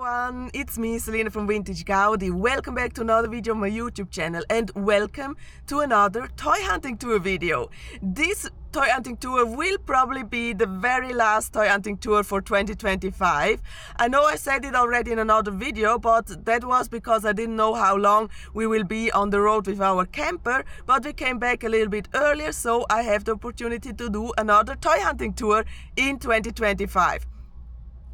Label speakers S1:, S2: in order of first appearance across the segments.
S1: everyone, it's me Selena from Vintage Gaudi. Welcome back to another video on my YouTube channel and welcome to another toy hunting tour video. This toy hunting tour will probably be the very last toy hunting tour for 2025. I know I said it already in another video, but that was because I didn't know how long we will be on the road with our camper, but we came back a little bit earlier, so I have the opportunity to do another toy hunting tour in 2025.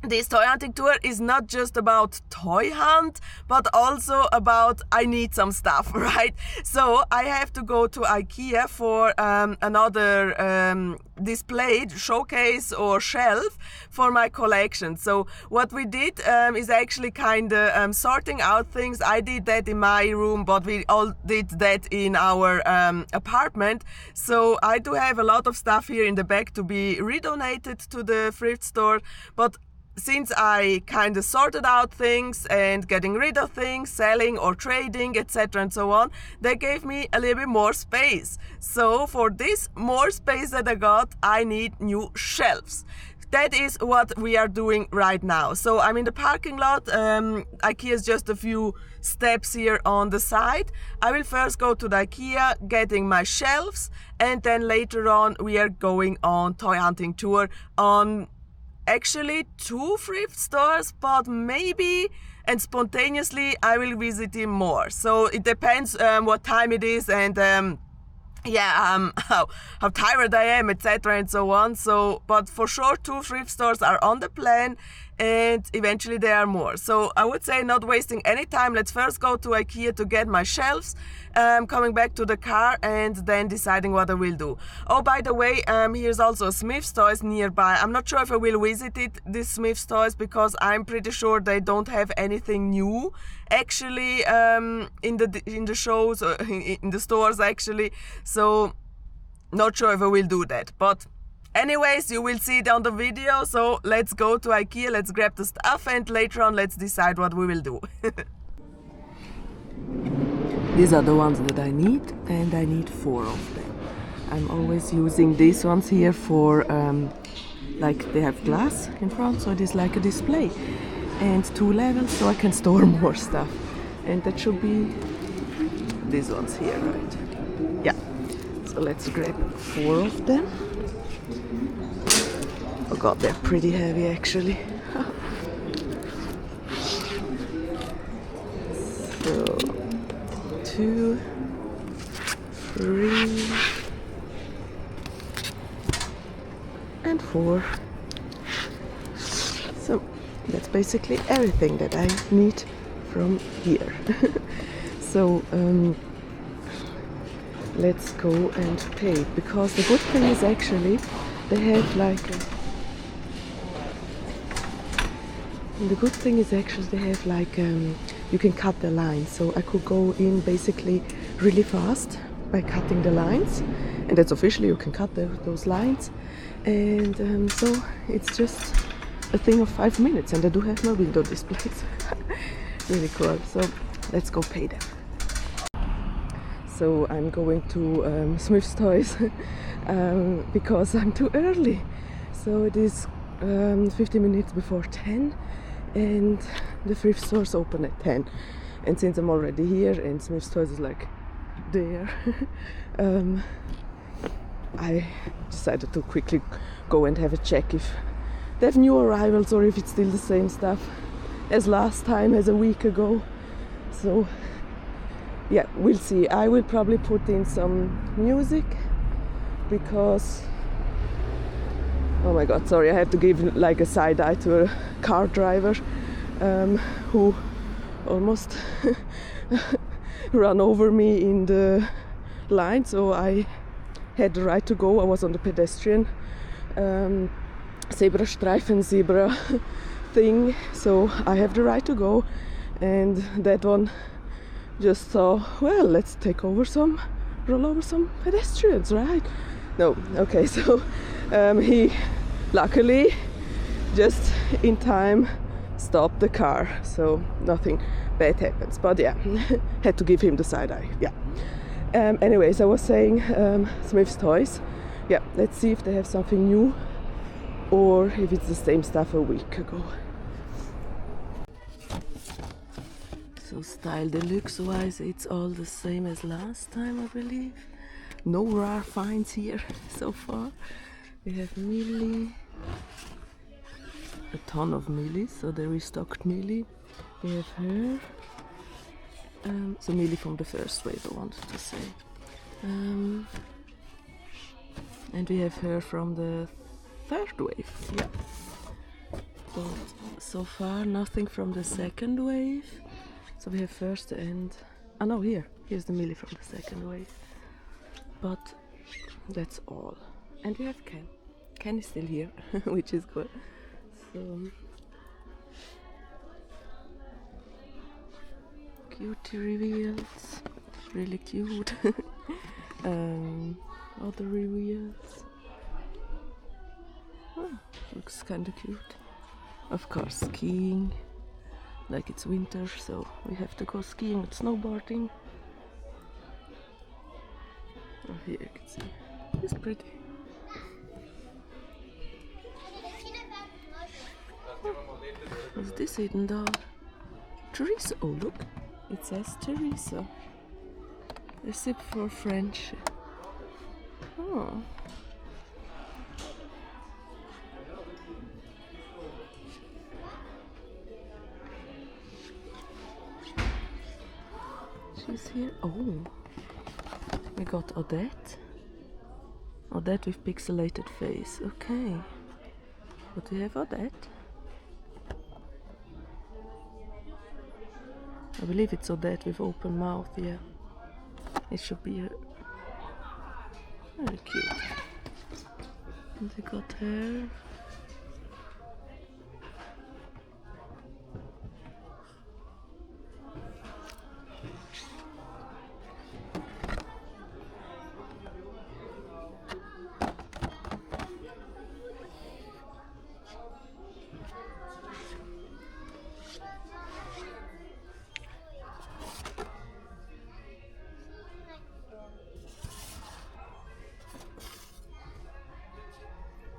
S1: This toy hunting tour is not just about toy hunt, but also about I need some stuff, right? So I have to go to IKEA for another display, showcase or shelf for my collection. So what we did is actually kind of sorting out things. I did that in my room, but we all did that in our apartment. So I do have a lot of stuff here in the back to be redonated to the thrift store, but since I kind of sorted out things and getting rid of things, selling or trading, etc. and so on, they gave me a little bit more space. So for this more space that I got, I need new shelves. That is what we are doing right now. So I'm in the parking lot. IKEA is just a few steps here on the side. I will first go to the IKEA, getting my shelves, and then later on we are going on toy hunting tour on actually 2 thrift stores, but maybe and spontaneously I will visit him more. So it depends what time it is and how tired I am, etc. and so on. So, but for sure 2 thrift stores are on the plan, and eventually there are more. So I would say not wasting any time. Let's first go to IKEA to get my shelves, coming back to the car and then deciding what I will do. Oh, by the way, here's also a Smith's Toys nearby. I'm not sure if I will visit it, this Smith's Toys, because I'm pretty sure they don't have anything new actually in the shows or in the stores actually. So not sure if I will do that, but anyways, you will see it on the video. So let's go to IKEA, let's grab the stuff, and later on let's decide what we will do. These are the ones that I need, and I need 4 of them. I'm always using these ones here for like they have glass in front, so it is like a display, and 2 levels, so I can store more stuff. And that should be these ones here, right? Yeah. So let's grab 4 of them. Oh god, they're pretty heavy actually. So 2, 3, and 4. So that's basically everything that I need from here. So let's go and pay, because the good thing is actually they have like you can cut the lines, so I could go in basically really fast by cutting the lines, and that's officially you can cut those lines, and so it's just a thing of 5 minutes, and I do have my window displays. Really cool. So let's go pay them. So I'm going to Smith's Toys because I'm too early. So it is 50 minutes before 10 and the thrift stores open at 10. And since I'm already here and Smith's Toys is like there, I decided to quickly go and have a check if they have new arrivals or if it's still the same stuff as last time, as a week ago. So yeah, we'll see. I will probably put in some music because, oh my god, sorry, I have to give like a side eye to a car driver who almost ran over me in the line, so I had the right to go. I was on the pedestrian Zebrastreifen zebra thing, so I have the right to go, and that one just saw, well, let's roll over some pedestrians, right? No, okay, so he luckily just in time stopped the car, so nothing bad happens, but yeah, had to give him the side eye. Yeah. Anyways, I was saying Smith's Toys. Yeah, let's see if they have something new or if it's the same stuff a week ago. So style deluxe wise, it's all the same as last time, I believe. No rare finds here so far. We have Millie, a ton of Millie, so they restocked Millie. We have her, so Millie from the first wave, I wanted to say. And we have her from the third wave, yeah. But so far nothing from the second wave. So we have first and... oh no, here's the Millie from the second wave. But that's all. And we have Ken. Ken is still here, which is good. So... cutie reveals, really cute. Other reveals. Oh, looks kinda cute. Of course, skiing, like it's winter, so we have to go skiing and snowboarding. Oh, here you can see, it's pretty. Oh, what's this hidden doll? Teresa, oh look, it says Teresa. A sip for friendship. Oh. She's here. Oh, we got Odette. Odette with pixelated face. Okay. But we have Odette. I believe it's Odette with open mouth, yeah. It should be her. Very cute. And we got her.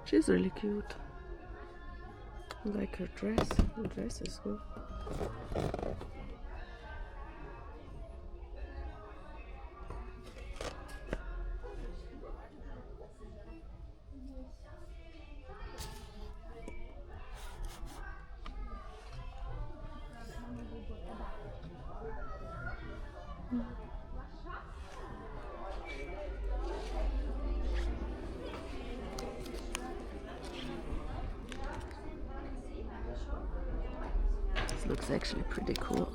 S1: She's really cute. I like her dress. The dress is good. Looks actually pretty cool.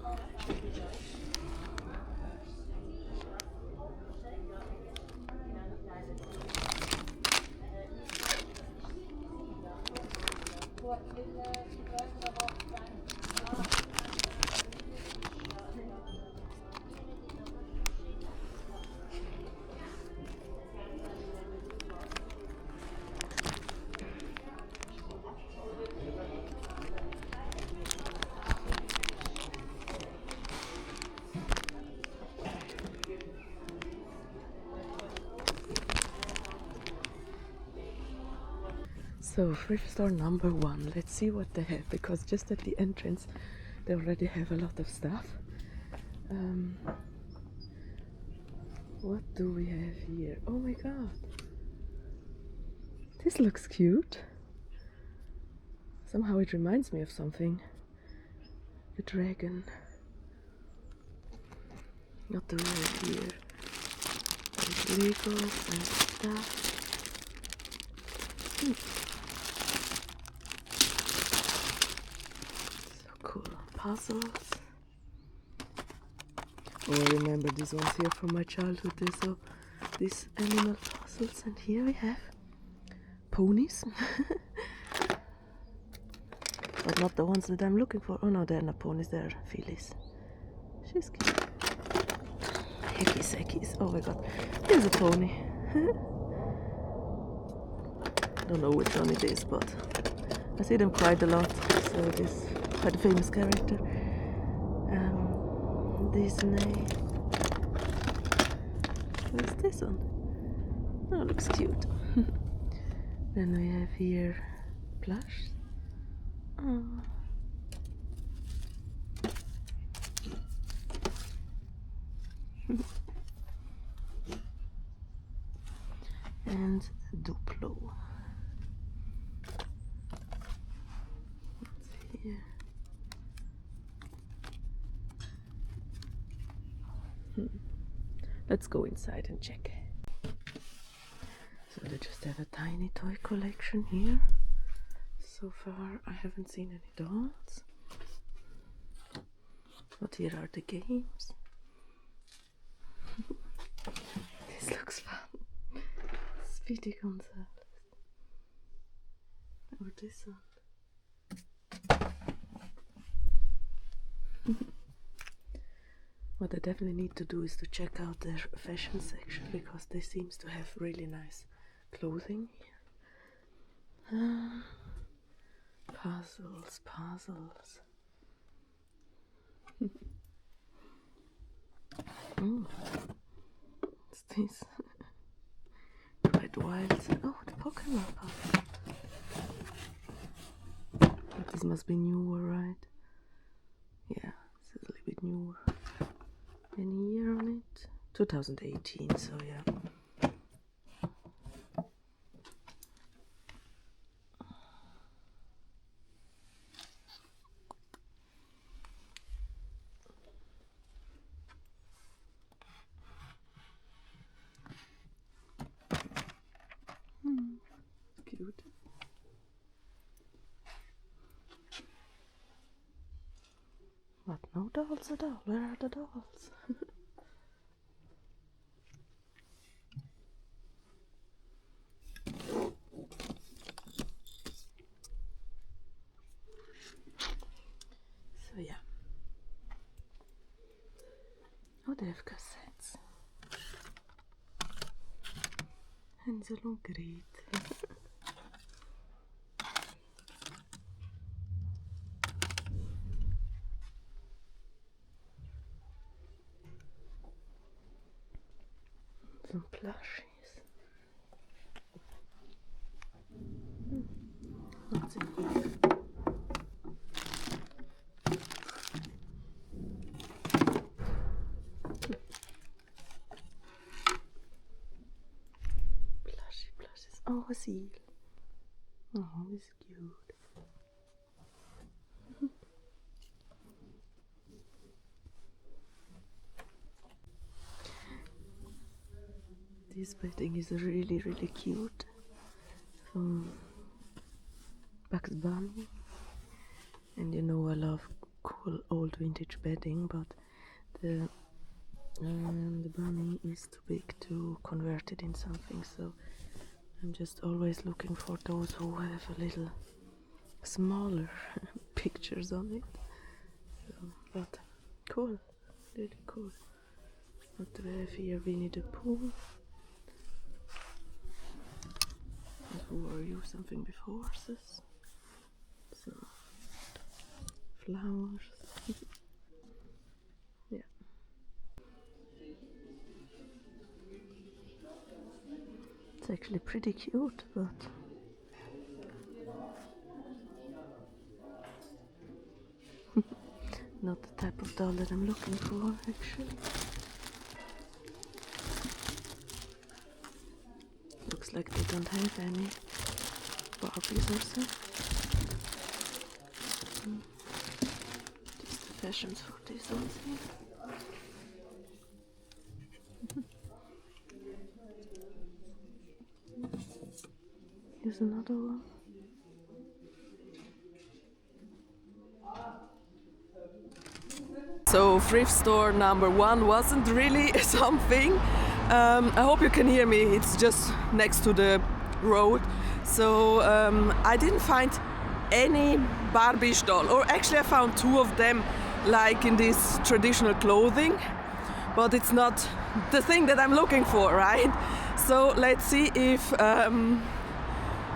S1: So thrift store number 1, let's see what they have, because just at the entrance they already have a lot of stuff. What do we have here? Oh my god, this looks cute. Somehow it reminds me of something. The dragon. Not the road here. There's Legos and stuff. Puzzles. Oh, I remember these ones here from my childhood. So these animal puzzles, and here we have ponies. But not the ones that I'm looking for. Oh no, they're not ponies, they're fillies. She's cute. Heckies. Oh my god, here's a pony. Don't know which one it is, but I see them quite a lot. So this quite a famous character. Disney. What's this one? Oh, looks cute. Then we have here plush. Oh. and Duplo. What's here? Let's go inside and check. So they just have a tiny toy collection here. So far I haven't seen any dolls. But here are the games. This looks fun. Speedy Gonzales. Or this one. What I definitely need to do is to check out their fashion section, because they seems to have really nice clothing here. Puzzles. What's this? Red Wilds. Oh, the Pokemon puzzle. But this must be newer, right? Yeah, this is a little bit newer. Any year on it? 2018, so yeah. Cute. But no dolls at all. Where are the dolls? So yeah. Oh, they have cassettes. Hansel und Gretel. Some plushies. What's in here? Plushies. Oh, a seal. Oh, this is cute. This painting is really cute, from Bugs Bunny, and you know I love cool old vintage bedding, but the bunny is too big to convert it in something, so I'm just always looking for those who have a little smaller pictures on it. So, but cool, really cool. What do we have here? Winnie the Pooh. Who are you? Something with horses. So, flowers. Yeah. It's actually pretty cute, but not the type of doll that I'm looking for, actually. Looks like they don't have any Barbies or so. Just the fashions for these ones here. Here's another one. So thrift store number 1 wasn't really something. I hope you can hear me, it's just next to the road. So I didn't find any Barbie doll, or actually I found 2 of them like in this traditional clothing, but it's not the thing that I'm looking for, right? So let's see if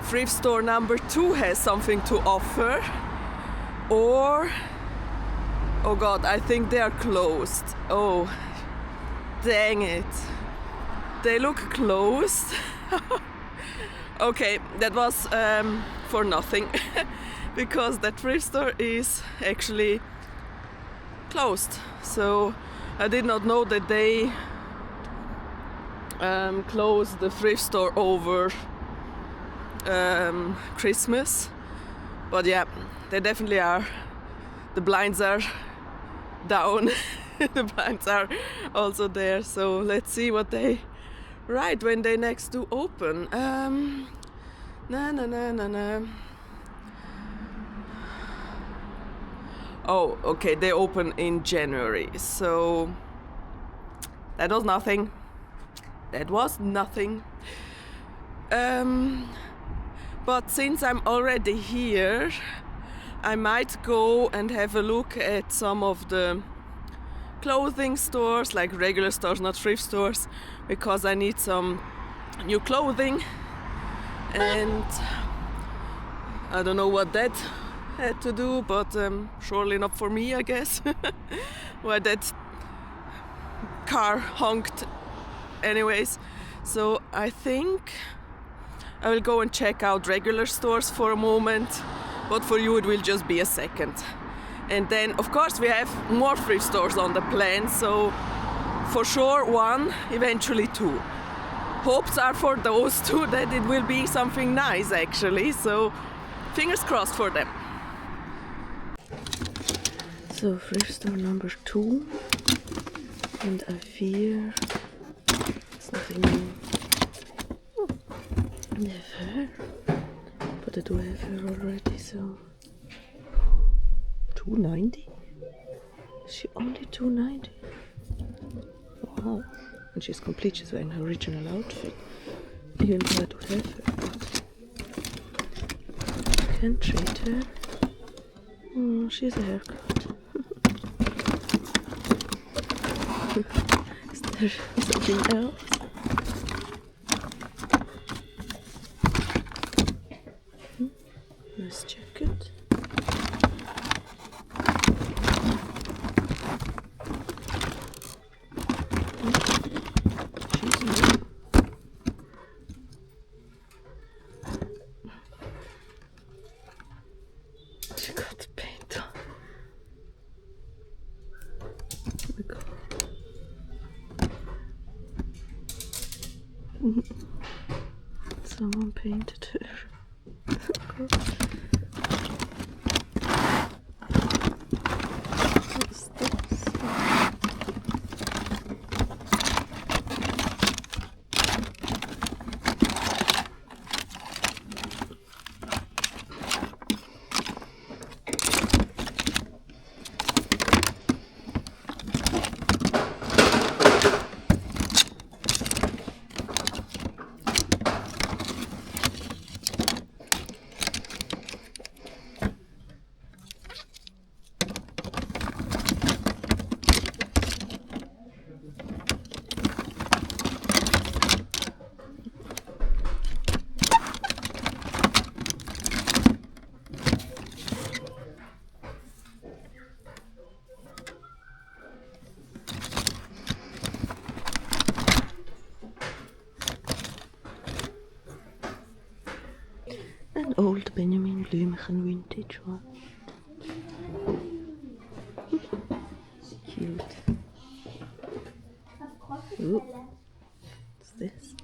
S1: thrift store number 2 has something to offer, or oh god, I think they are closed. Oh, dang it. They look closed. Okay, that was for nothing, because that thrift store is actually closed. So I did not know that they close the thrift store over Christmas, but yeah, they definitely are. The blinds are down. The blinds are also there, so let's see what they write when they next do open. Oh, okay, they open in January, so that was nothing. That was nothing. But since I'm already here, I might go and have a look at some of the clothing stores, like regular stores, not thrift stores, because I need some new clothing, and I don't know what that had to do, but surely not for me, I guess. Why that car honked anyways. So I think I will go and check out regular stores for a moment, but for you it will just be a second. And then of course we have more thrift stores on the plan, so for sure one, eventually two. Hopes are for those two that it will be something nice actually, so fingers crossed for them. So thrift store number 2, and I fear it's nothing new. Oh, never. But I do have her already, so $2.90? Is she only $2.90? Wow. And she's complete, she's wearing her original outfit. Even though I do have her, but I can't treat her. Oh, she's a haircut. Is there something else? Nice jacket. She's new. She got the paint on. Oh my god. Someone painted her. Oh god. What's this? An old Benjamin Blümchen vintage one. Cute. Ooh. What's this?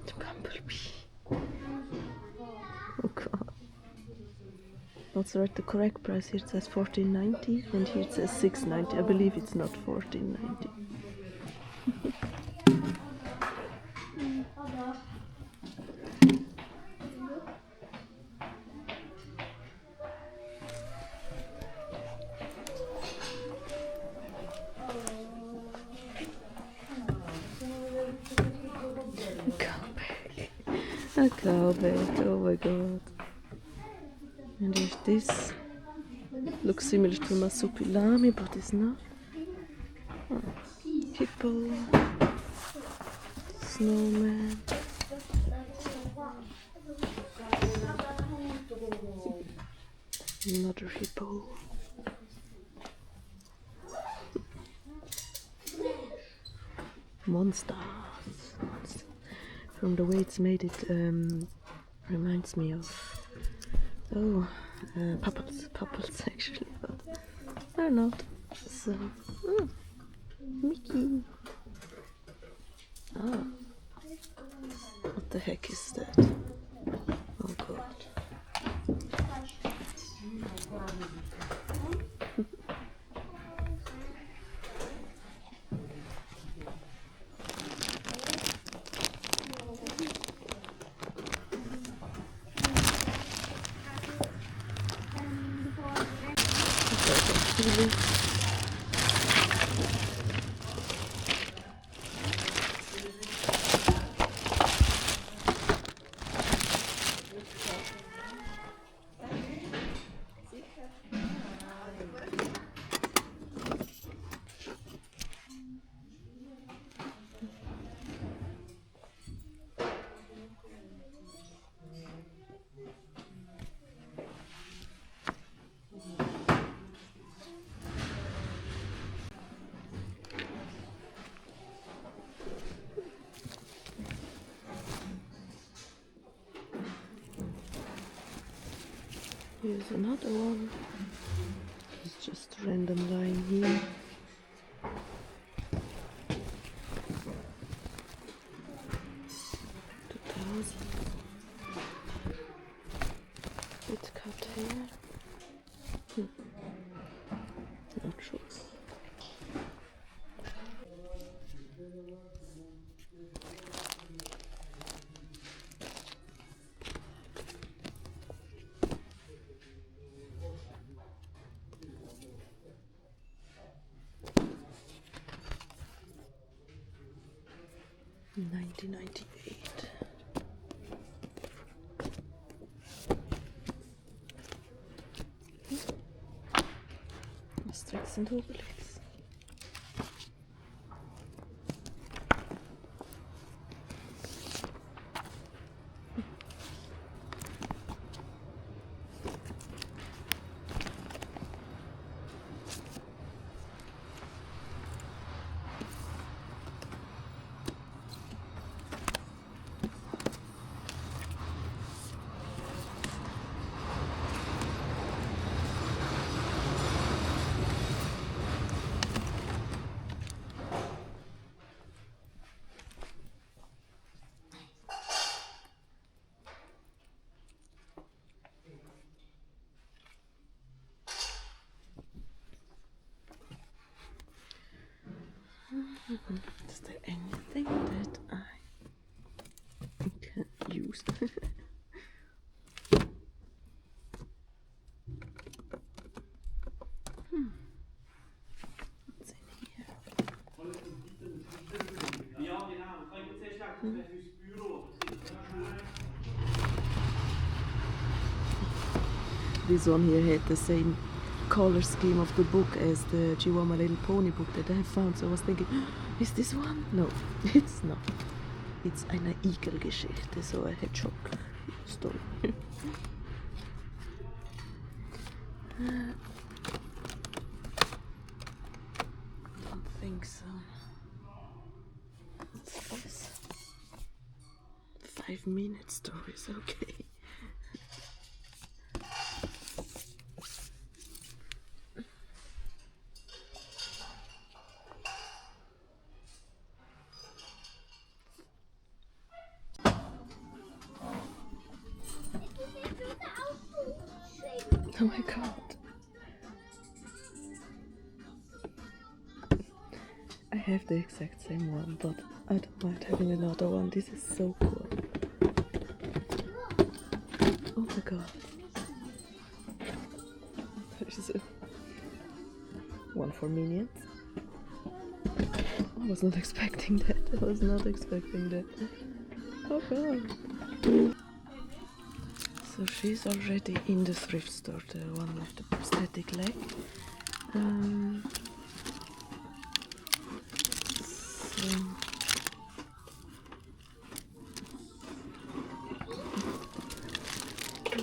S1: The bumblebee. Oh god. Also write the correct price. Here it says $14.90 and here it says $6.90. I believe it's not $14.90. A cowbell, oh my god. And there's this. Looks similar to Masupilami, but it's not. Oh. Hippo. Snowman. Another hippo. Monsters. from the way it's made, it reminds me of puppets actually, but they're not. So, Mickey. Ah, what the heck is that? Oh god. Really? Here's another one. It's just random lying here. It's cut here. Not sure. In 1998. Asterix and Obelix. Is there anything that I can use? What's in here? This one here had the same color scheme of the book as the Chihuahua Little Pony book that I found, so I was thinking, is this one? No, it's not. It's eine Igelgeschichte, so a hedgehog story. Don't think so. What's this? 5-minute stories, okay. Oh my god. I have the exact same one, but I don't mind having another one. This is so cool. Oh my god. There's one for Minions. I was not expecting that. I was not expecting that. Oh god. So she's already in the thrift store, the one with the prosthetic leg.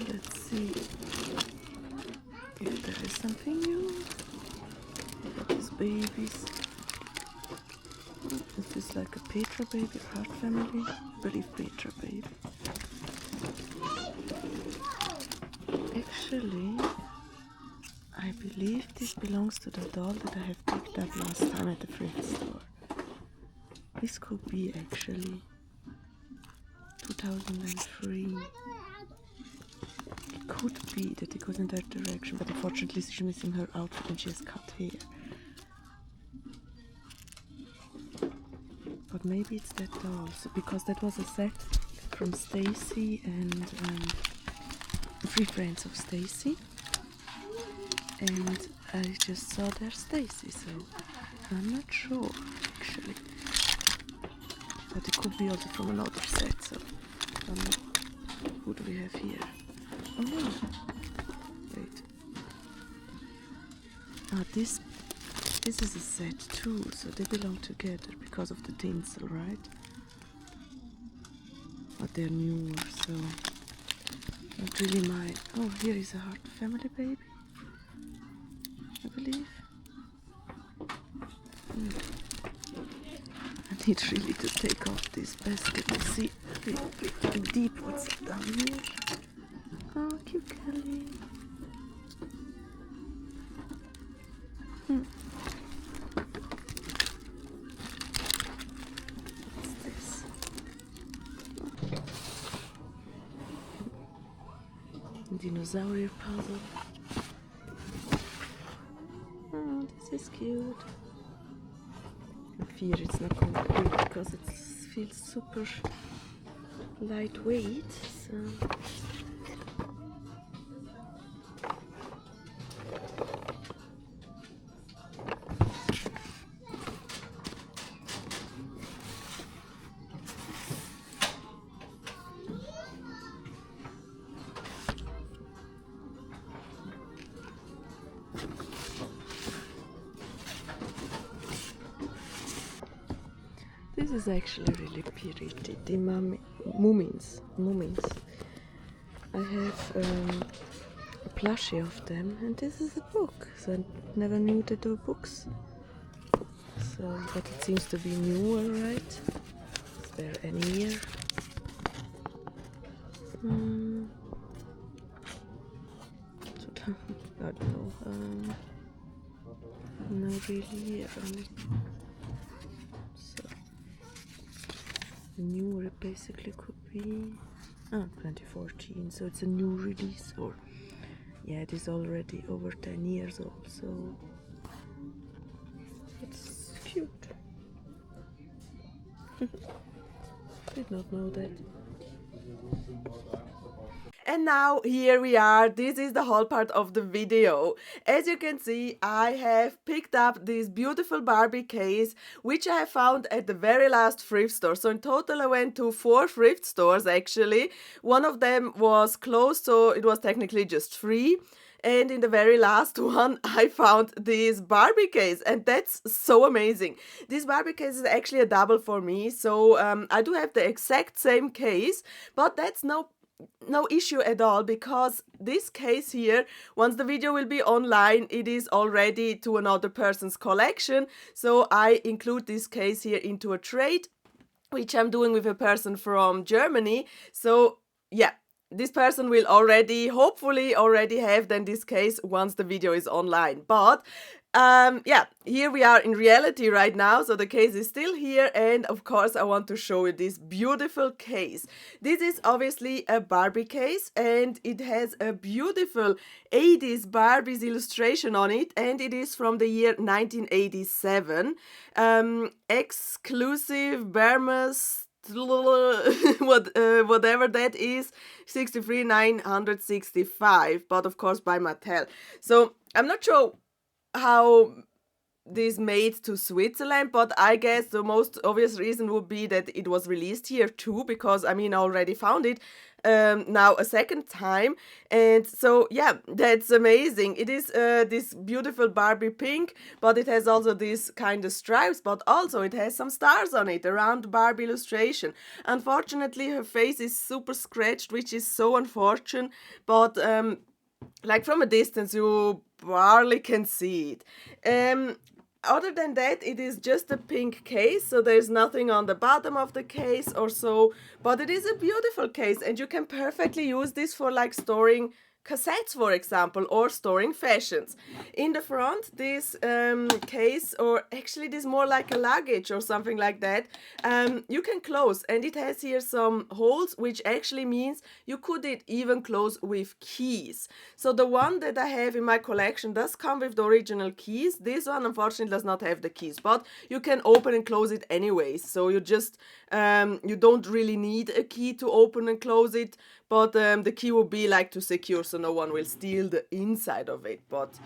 S1: Let's see if there is something new. Look at these babies. Is this like a Petra baby, heart family? I believe Petra baby. Actually, I believe this belongs to the doll that I have picked up last time at the thrift store. This could be actually 2003. It could be that it goes in that direction, but unfortunately she's missing her outfit and she has cut hair. But maybe it's that doll, because that was a set from Stacy and 3 friends of Stacy. And I just saw their Stacy, so I'm not sure actually. But it could be also from another set, so I don't know. Who do we have here? Oh no! Wait. Ah, this is a set too, so they belong together because of the tinsel, right? But they're newer, so not really mine. Oh, here is a heart family baby, I believe. I need really to take off this basket to see deep what's down here. Oh, cute Kelly. What's this? Dinosaur puzzle. Oh, this is cute. I fear it's not complete because it feels super lightweight. So. This is actually really pretty, the Moomins. I have a plushie of them, and this is a book, so I never knew that there were books. So, but it seems to be newer, right? Is there any here? I don't know. No, really here. So, the newer it basically could be 2014, so it's a new release, or yeah, it is already over 10 years old, so it's cute. Did not know that. And now here we are, this is the whole part of the video. As you can see, I have picked up this beautiful Barbie case, which I have found at the very last thrift store. So in total I went to 4 thrift stores actually. One of them was closed, so it was technically just 3. And in the very last one, I found this Barbie case, and that's so amazing. This Barbie case is actually a double for me, so I do have the exact same case, but that's no issue at all, because this case here, once the video will be online, it is already to another person's collection. So I include this case here into a trade, which I'm doing with a person from Germany. So yeah, this person will hopefully already have then this case once the video is online. But yeah, here we are in reality right now, so the case is still here, and of course I want to show you this beautiful case. This is obviously a Barbie case, and it has a beautiful 80s Barbie's illustration on it, and it is from the year 1987. Exclusive Burmese whatever that is, 63,965, but of course by Mattel. So I'm not sure how this made to Switzerland, but I guess the most obvious reason would be that it was released here too, because I mean I already found it now a second time, and so yeah, that's amazing. It is this beautiful Barbie pink, but it has also these kind of stripes, but also it has some stars on it around Barbie illustration. Unfortunately her face is super scratched, which is so unfortunate, but like from a distance you barely can see it. Other than that, it is just a pink case, so there's nothing on the bottom of the case or so, but it is a beautiful case, and you can perfectly use this for like storing cassettes, for example, or storing fashions. In the front, this case, or actually this more like a luggage or something like that, you can close, and it has here some holes, which actually means you could even close with keys. So the one that I have in my collection does come with the original keys. This one unfortunately does not have the keys, but you can open and close it anyways. So you just you don't really need a key to open and close it, but the key will be like to secure so no one will steal the inside of it. But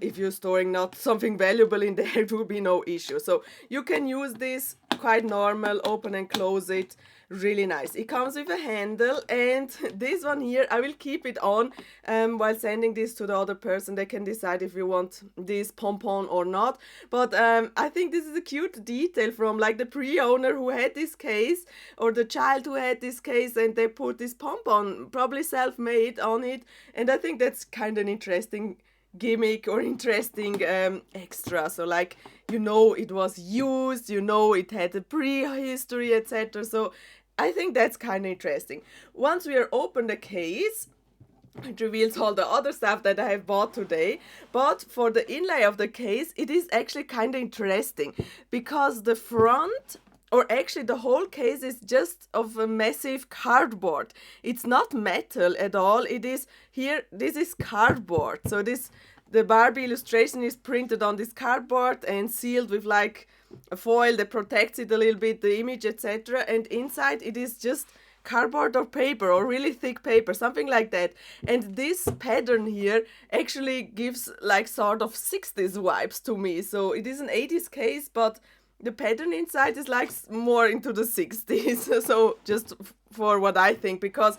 S1: if you're storing not something valuable in there, it will be no issue. So you can use this quite normal, open and close it, really nice. It comes with a handle, and this one here, I will keep it on while sending this to the other person. They can decide if you want this pom-pom or not. But I think this is a cute detail from like the pre-owner who had this case, or the child who had this case, and they put this pom-pom, probably self-made, on it. And I think that's kind of an interesting gimmick or interesting extra. So like, you know, it was used, you know, it had a prehistory, etc. So I think that's kind of interesting. Once we are open the case, it reveals all the other stuff that I have bought today. But for the inlay of the case, it is actually kind of interesting, because the front, or actually the whole case, is just of a massive cardboard. It's not metal at all. It is here, this is cardboard. So the Barbie illustration is printed on this cardboard and sealed with like a foil that protects it a little bit, the image, etc. And inside it is just cardboard or paper, or really thick paper, something like that. And this pattern here actually gives like sort of 60s vibes to me. So it is an 80s case, but the pattern inside is like more into the 60s. So just for what I think, because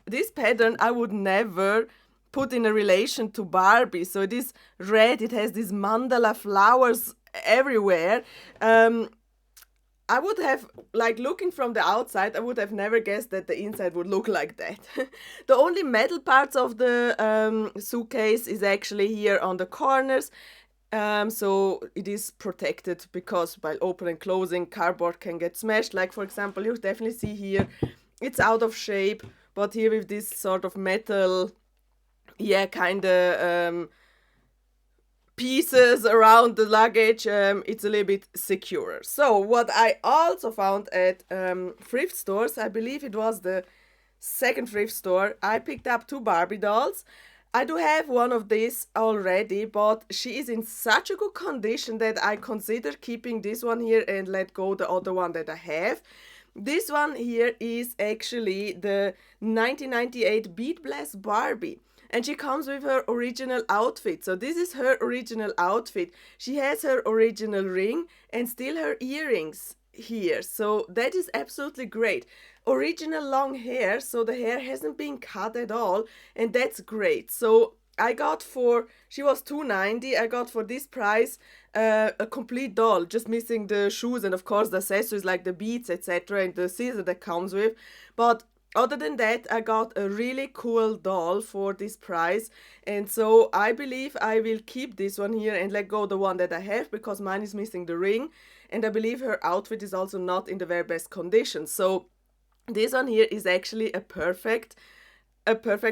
S1: this pattern I would never put in a relation to Barbie. So it is red, it has these mandala flowers everywhere. I would have, like, looking from the outside, I would have never guessed that the inside would look like that. The only metal parts of the suitcase is actually here on the corners. So it is protected, because by opening and closing, cardboard can get smashed. Like, for example, you definitely see here, it's out of shape, but here with this sort of metal, yeah, kind of pieces around the luggage, it's a little bit securer. So what I also found at thrift stores, I believe it was the second thrift store, I picked up 2 Barbie dolls. I do have one of these already, but she is in such a good condition that I consider keeping this one here and let go the other one that I have. This one here is actually the 1998 Beat Blast Barbie. And she comes with her original outfit. So this is her original outfit. She has her original ring and still her earrings here. So that is absolutely great. Original long hair, so the hair hasn't been cut at all, and that's great. So I got she was $2.90. I got for this price a complete doll, just missing the shoes and of course the accessories like the beads, etc., and the scissor that comes with. But other than that, I got a really cool doll for this price, and so I believe I will keep this one here and let go the one that I have, because mine is missing the ring, and I believe her outfit is also not in the very best condition. So this one here is actually a perfect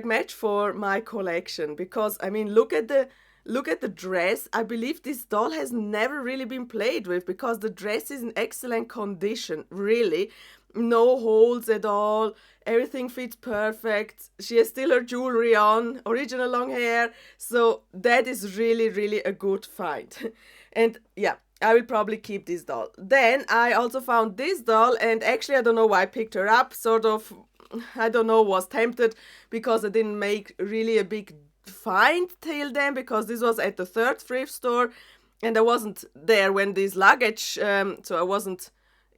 S1: match for my collection, because I mean, look at the dress. I believe this doll has never really been played with, because the dress is in excellent condition, really. No holes at all, everything fits perfect. She has still her jewelry on, original long hair, so that is really, really a good find. And yeah, I will probably keep this doll. Then I also found this doll, and actually I don't know why I picked her up, sort of, I don't know, was tempted, because I didn't make really a big find till then, because this was at the third thrift store, and I wasn't there when this luggage, so I wasn't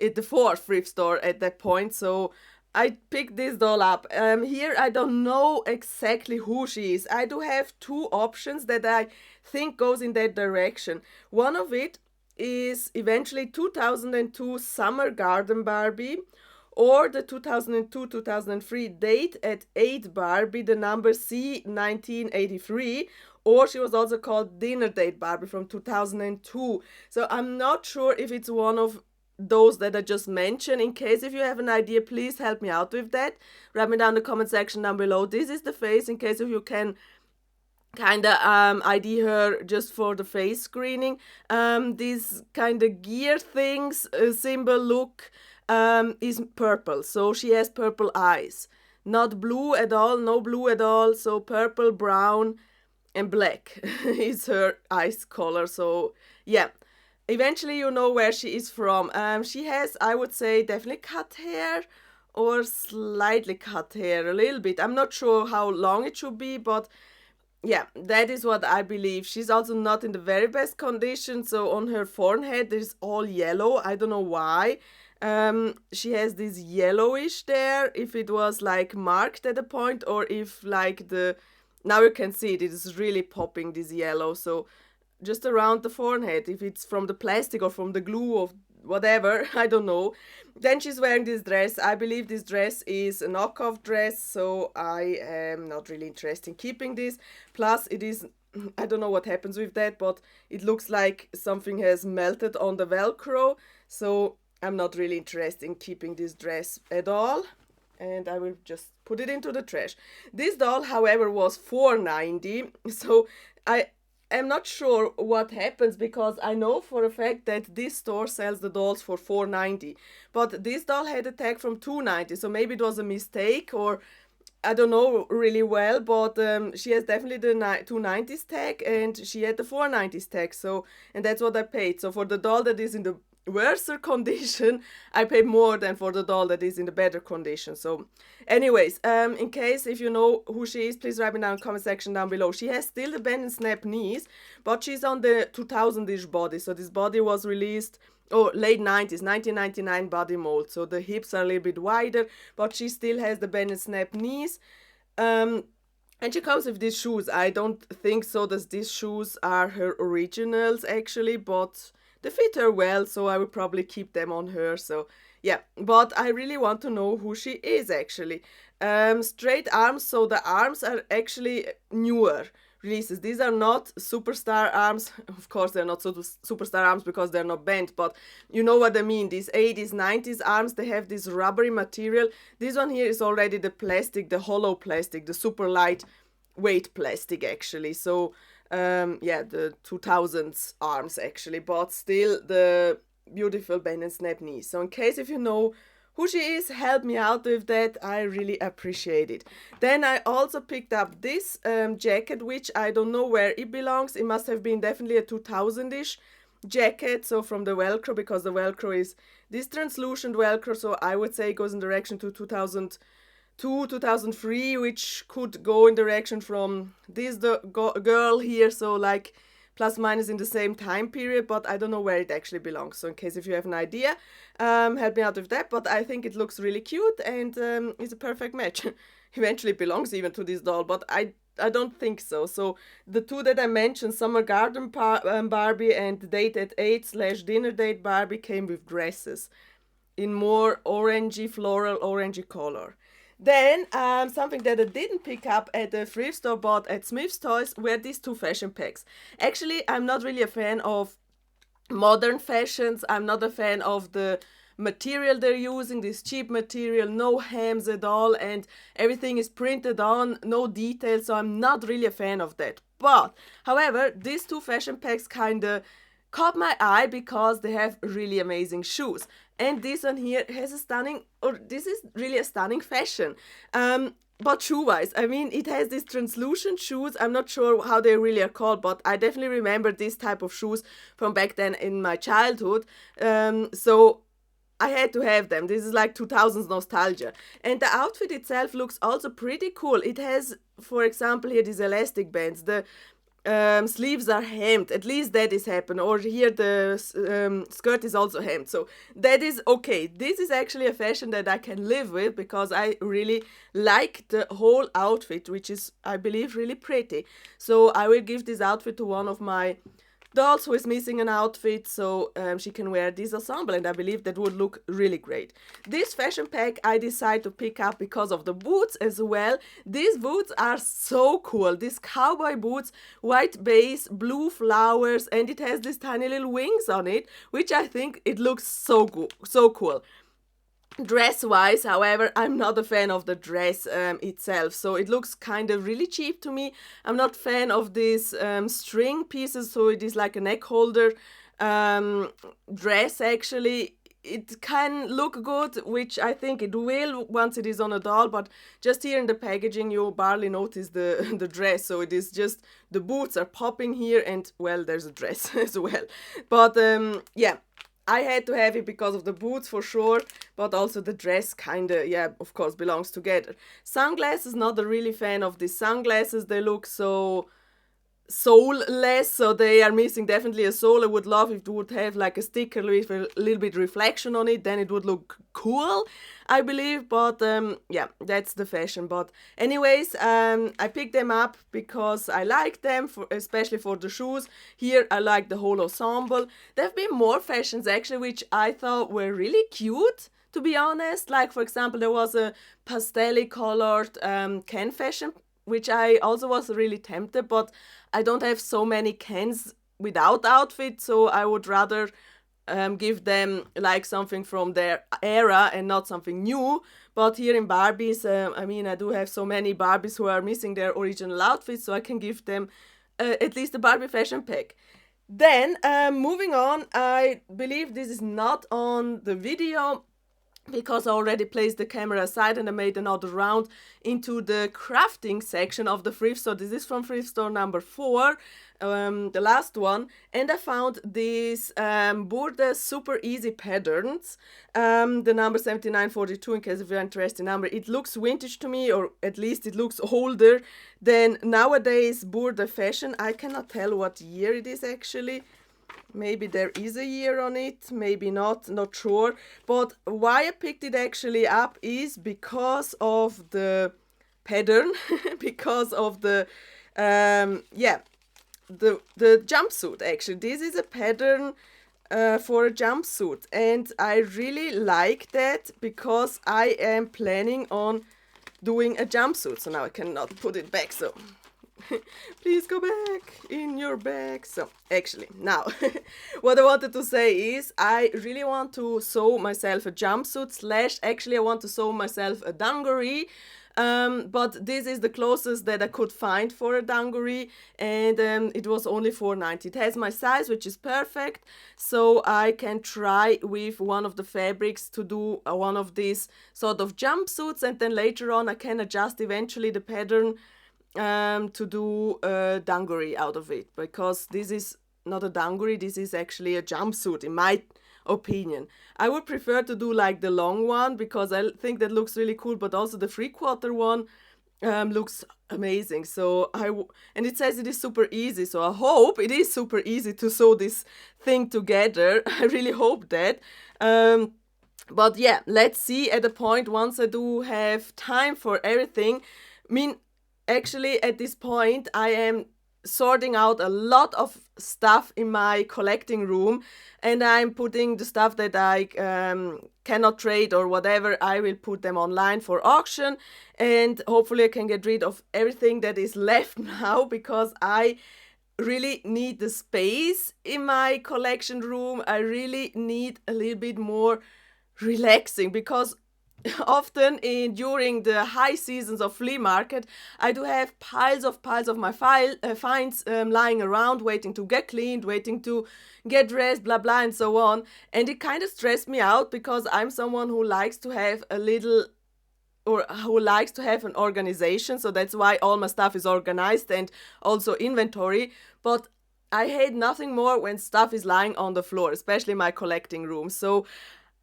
S1: at the fourth thrift store at that point, so I picked this doll up. Here I don't know exactly who she is. I do have 2 options that I think goes in that direction. One of it is eventually 2002 Summer Garden Barbie, or the 2002-2003 Date at 8 Barbie, the number C1983, or she was also called Dinner Date Barbie from 2002. So I'm not sure if it's one of those that I just mentioned. In case if you have an idea, please help me out with that. Write me down in the comment section down below. This is the face, in case if you can kind of ID her just for the face screening. These kind of gear things, symbol look, is purple. So she has purple eyes. Not blue at all, no blue at all. So purple, brown, and black is her eyes color. So yeah, eventually you know where she is from. She has, I would say, definitely cut hair or slightly cut hair, a little bit. I'm not sure how long it should be, but yeah, that is what I believe. She's also not in the very best condition. So on her forehead, there's all yellow. I don't know why. She has this yellowish there. If it was like marked at a point, or if like now you can see it is really popping this yellow. So just around the forehead, if it's from the plastic or from the glue or whatever, I don't know. Then she's wearing this dress. I believe this dress is a knockoff dress, so I am not really interested in keeping this. Plus it is, I don't know what happens with that, but it looks like something has melted on the Velcro, so I'm not really interested in keeping this dress at all, and I will just put it into the trash. This doll, however, was $4.90, so I'm not sure what happens, because I know for a fact that this store sells the dolls for $4.90, but this doll had a tag from $2.90, so maybe it was a mistake, or I don't know really well, but she has definitely the $2.90s tag, and she had the $4.90s tag, so, and that's what I paid. So for the doll that is in the worse condition, I paid more than for the doll that is in the better condition. So anyways, in case if you know who she is, please write me down in the comment section down below. She has still the bend and snap knees, but she's on the 2000-ish body. So this body was released, oh, late 90s, 1999 body mold. So the hips are a little bit wider, but she still has the bend and snap knees. And she comes with these shoes. I don't think so that these shoes are her originals actually, but they fit her well, so I would probably keep them on her. So yeah, but I really want to know who she is actually. Straight arms, so the arms are actually newer releases. These are not superstar arms. Of course they're not superstar arms because they're not bent, but you know what I mean. These 80s, 90s arms, they have this rubbery material. This one here is already the plastic, the hollow plastic, the super light weight plastic actually. So yeah, the 2000s arms actually, but still the beautiful bend and snap knees. So in case if you know who she is, help me out with that. I really appreciate it. Then I also picked up this jacket, which I don't know where it belongs. It must have been definitely a 2000-ish jacket, so from the Velcro, because the Velcro is this translucent Velcro, so I would say it goes in direction to 2002, 2003, which could go in direction from this girl here, so like plus minus in the same time period, but I don't know where it actually belongs. So in case if you have an idea, help me out with that. But I think it looks really cute, and it's a perfect match. Eventually it belongs even to this doll, but I don't think so. So the two that I mentioned, Summer Garden Barbie and Date at 8/Dinner Date Barbie, came with dresses in more orangey, floral orangey color. Then something that I didn't pick up at the thrift store but at Smith's Toys were these two fashion packs. Actually, I'm not really a fan of modern fashions. I'm not a fan of the material they're using, this cheap material, no hems at all, and everything is printed on, no details, so I'm not really a fan of that. But, however, these two fashion packs kind of caught my eye because they have really amazing shoes. And this one here has a stunning, or this is really a stunning fashion. But shoe-wise, I mean, it has these translucent shoes. I'm not sure how they really are called, but I definitely remember this type of shoes from back then in my childhood. So I had to have them. This is like 2000s nostalgia. And the outfit itself looks also pretty cool. It has, for example, here these elastic bands. The sleeves are hemmed, at least that is happened, or here the skirt is also hemmed, so that is okay. This is actually a fashion that I can live with because I really like the whole outfit, which is, I believe, really pretty. So I will give this outfit to one of my dolls who is missing an outfit, so she can wear this ensemble, and I believe that would look really great. This fashion pack I decided to pick up because of the boots as well. These boots are so cool. These cowboy boots, white base, blue flowers, and it has these tiny little wings on it, which I think it looks so good, so cool. Dress-wise, however, I'm not a fan of the dress itself, so it looks kind of really cheap to me. I'm not a fan of these string pieces, so it is like a neck holder dress. Actually, it can look good, which I think it will once it is on a doll, but just here in the packaging you barely notice the the dress, so it is just the boots are popping here, and well, there's a dress as well. But yeah, I had to have it because of the boots for sure, but also the dress kinda, yeah, of course, belongs together. Sunglasses, not a really fan of these sunglasses. They look so soulless, so they are missing definitely a soul. I would love if it would have like a sticker with a little bit reflection on it, then it would look cool, I believe. But yeah, that's the fashion. But anyways, I picked them up because I like them, especially for the shoes. Here I like the whole ensemble. There have been more fashions actually which I thought were really cute, to be honest. Like for example, there was a pastel colored can fashion, which I also was really tempted, but I don't have so many cans without outfit, so I would rather give them like something from their era and not something new. But here in Barbies, I mean, I do have so many Barbies who are missing their original outfits, so I can give them at least a Barbie fashion pack. Then, moving on, I believe this is not on the video, because I already placed the camera aside and I made another round into the crafting section of the thrift store. This is from thrift store number 4, the last one, and I found these Burda super easy patterns, the number 7942, in case if you're interested in number. It looks vintage to me, or at least it looks older than nowadays Burda fashion. I cannot tell what year it is actually. Maybe there is a year on it, maybe not sure. But why I picked it actually up is because of the pattern, because of the yeah, the jumpsuit. Actually, this is a pattern for a jumpsuit, and I really like that because I am planning on doing a jumpsuit. So now I cannot put it back, so please go back in your bag. So actually now what I wanted to say is I really want to sew myself a jumpsuit, slash actually I want to sew myself a dungaree. But this is the closest that I could find for a dungaree, and it was only $4.90. It has my size, which is perfect, so I can try with one of the fabrics to do one of these sort of jumpsuits, and then later on I can adjust eventually the pattern to do a dungaree out of it, because this is not a dungaree, this is actually a jumpsuit in my opinion. I would prefer to do like the long one because I think that looks really cool, but also the 3/4 one looks amazing. So and it says it is super easy, so I hope it is super easy to sew this thing together. I really hope that. But yeah, let's see at the point once I do have time for everything. I mean, actually at this point I am sorting out a lot of stuff in my collecting room, and I'm putting the stuff that I cannot trade or whatever, I will put them online for auction, and hopefully I can get rid of everything that is left now, because I really need the space in my collection room. I really need a little bit more relaxing, because often during the high seasons of flea market, I do have piles of my finds lying around, waiting to get cleaned, waiting to get dressed, blah blah and so on. And it kind of stressed me out, because I'm someone who likes to have a little, or who likes to have an organization, so that's why all my stuff is organized, and also inventory. But I hate nothing more when stuff is lying on the floor, especially my collecting room. So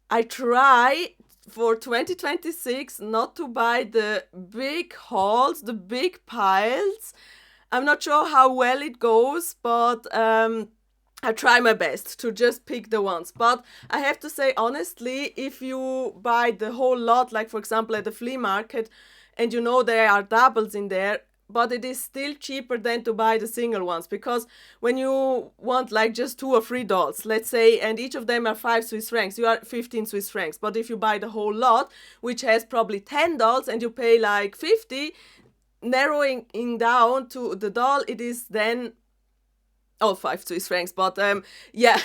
S1: I try for 2026 not to buy the big hauls, the big piles. I'm not sure how well it goes, but I try my best to just pick the ones. But I have to say honestly, if you buy the whole lot, like for example at the flea market, and you know there are doubles in there, but it is still cheaper than to buy the single ones, because when you want like just 2 or 3 dolls, let's say, and each of them are 5 Swiss francs, you are 15 Swiss francs. But if you buy the whole lot, which has probably 10 dolls, and you pay like 50, narrowing down to the doll, it is then 5 Swiss francs. But yeah,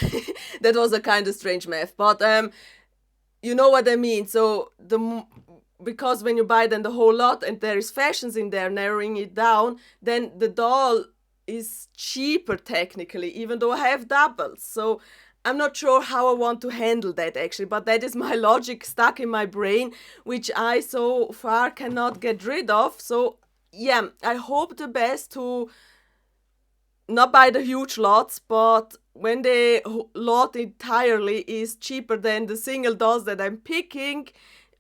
S1: that was a kind of strange math, but you know what I mean. So because when you buy then the whole lot and there is fashions in there, narrowing it down, then the doll is cheaper technically, even though I have doubles. So I'm not sure how I want to handle that actually, but that is my logic stuck in my brain, which I so far cannot get rid of. So yeah, I hope the best to not buy the huge lots, but when the lot entirely is cheaper than the single dolls that I'm picking,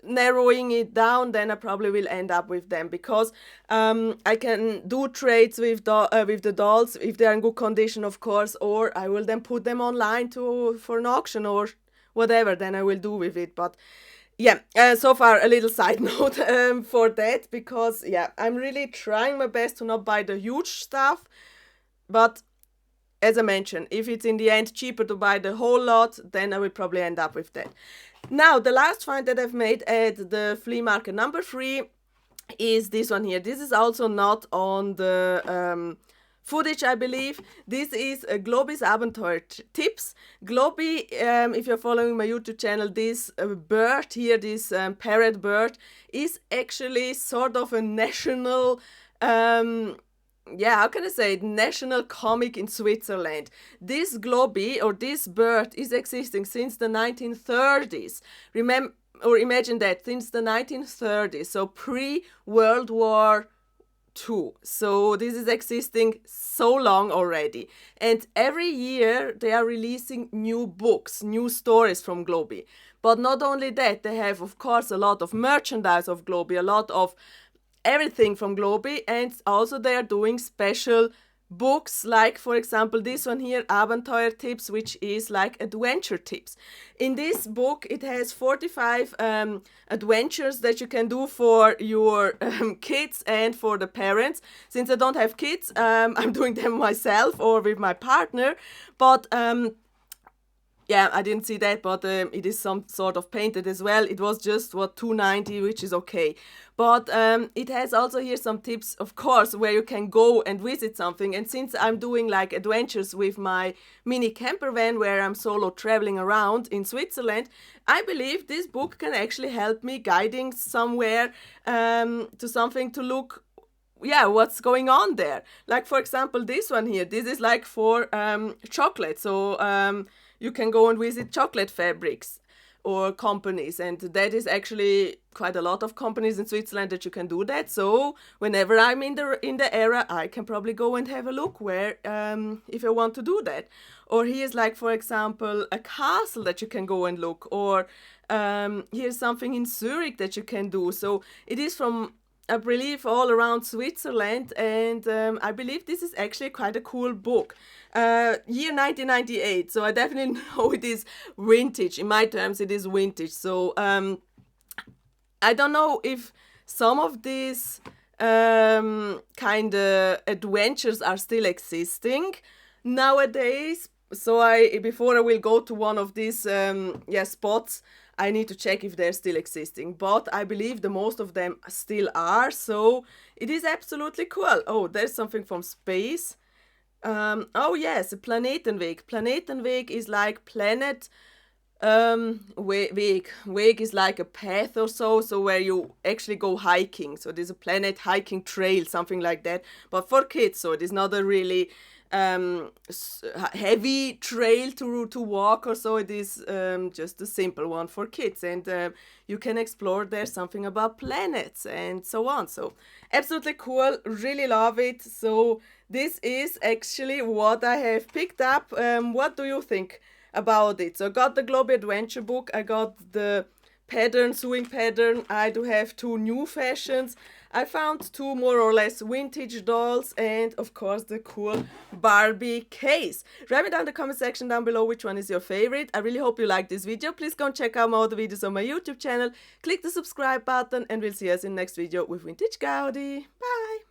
S1: narrowing it down, then I probably will end up with them, because I can do trades with the dolls if they're in good condition, of course, or I will then put them online for an auction or whatever. Then I will do with it. But yeah, so far a little side note for that, because yeah, I'm really trying my best to not buy the huge stuff. But as I mentioned, if it's in the end cheaper to buy the whole lot, then I will probably end up with that. Now, the last find that I've made at the flea market number 3 is this one here. This is also not on the footage, I believe. This is Globis Abenteuer-Tipps. Globi, if you're following my YouTube channel, this bird here, this parrot bird, is actually sort of a national how can I say it? National comic in Switzerland. This globi, or this bird, is existing since the 1930s. Imagine that, since the 1930s, so pre-World War II. So this is existing so long already. And every year they are releasing new books, new stories from Globi. But not only that, they have, of course, a lot of merchandise of Globi, a lot of everything from Globi, and also they are doing special books, like for example this one here, Abenteuer-Tipps, which is like adventure tips. In this book it has 45 adventures that you can do for your kids and for the parents. Since I don't have kids, I'm doing them myself or with my partner, but yeah, I didn't see that, but it is some sort of painted as well. It was just, what, $2.90, which is okay. But it has also here some tips, of course, where you can go and visit something. And since I'm doing like adventures with my mini camper van, where I'm solo traveling around in Switzerland, I believe this book can actually help me guiding somewhere to something to look, what's going on there. Like for example this one here, this is like for chocolate. So you can go and visit chocolate fabrics or companies, and that is actually quite a lot of companies in Switzerland that you can do that. So whenever I'm in the area, I can probably go and have a look where if I want to do that. Or here's like for example a castle that you can go and look, or here's something in Zurich that you can do. So it is from, I believe, all around Switzerland, and I believe this is actually quite a cool book. Year 1998, so I definitely know it is vintage. In my terms, it is vintage. So I don't know if some of these kind of adventures are still existing nowadays. So before I will go to one of these spots, I need to check if they're still existing. But I believe the most of them still are. So it is absolutely cool. Oh, there's something from space. Oh yes, a Planetenweg. Planetenweg is like planet Weg. Weg is like a path or so where you actually go hiking. So there's a planet hiking trail, something like that. But for kids, so it is not a really heavy trail to walk or so. It is just a simple one for kids, and you can explore there something about planets and so on. So absolutely cool, really love it. So this is actually what I have picked up. What do you think about it? So I got the Globe Adventure book, I got the sewing pattern, I do have 2 new fashions, I found 2 more or less vintage dolls, and of course the cool Barbie case. Write me down in the comment section down below which one is your favorite. I really hope you liked this video. Please go and check out my other videos on my YouTube channel. Click the subscribe button, and we'll see us in the next video with Vintage Gaudi. Bye!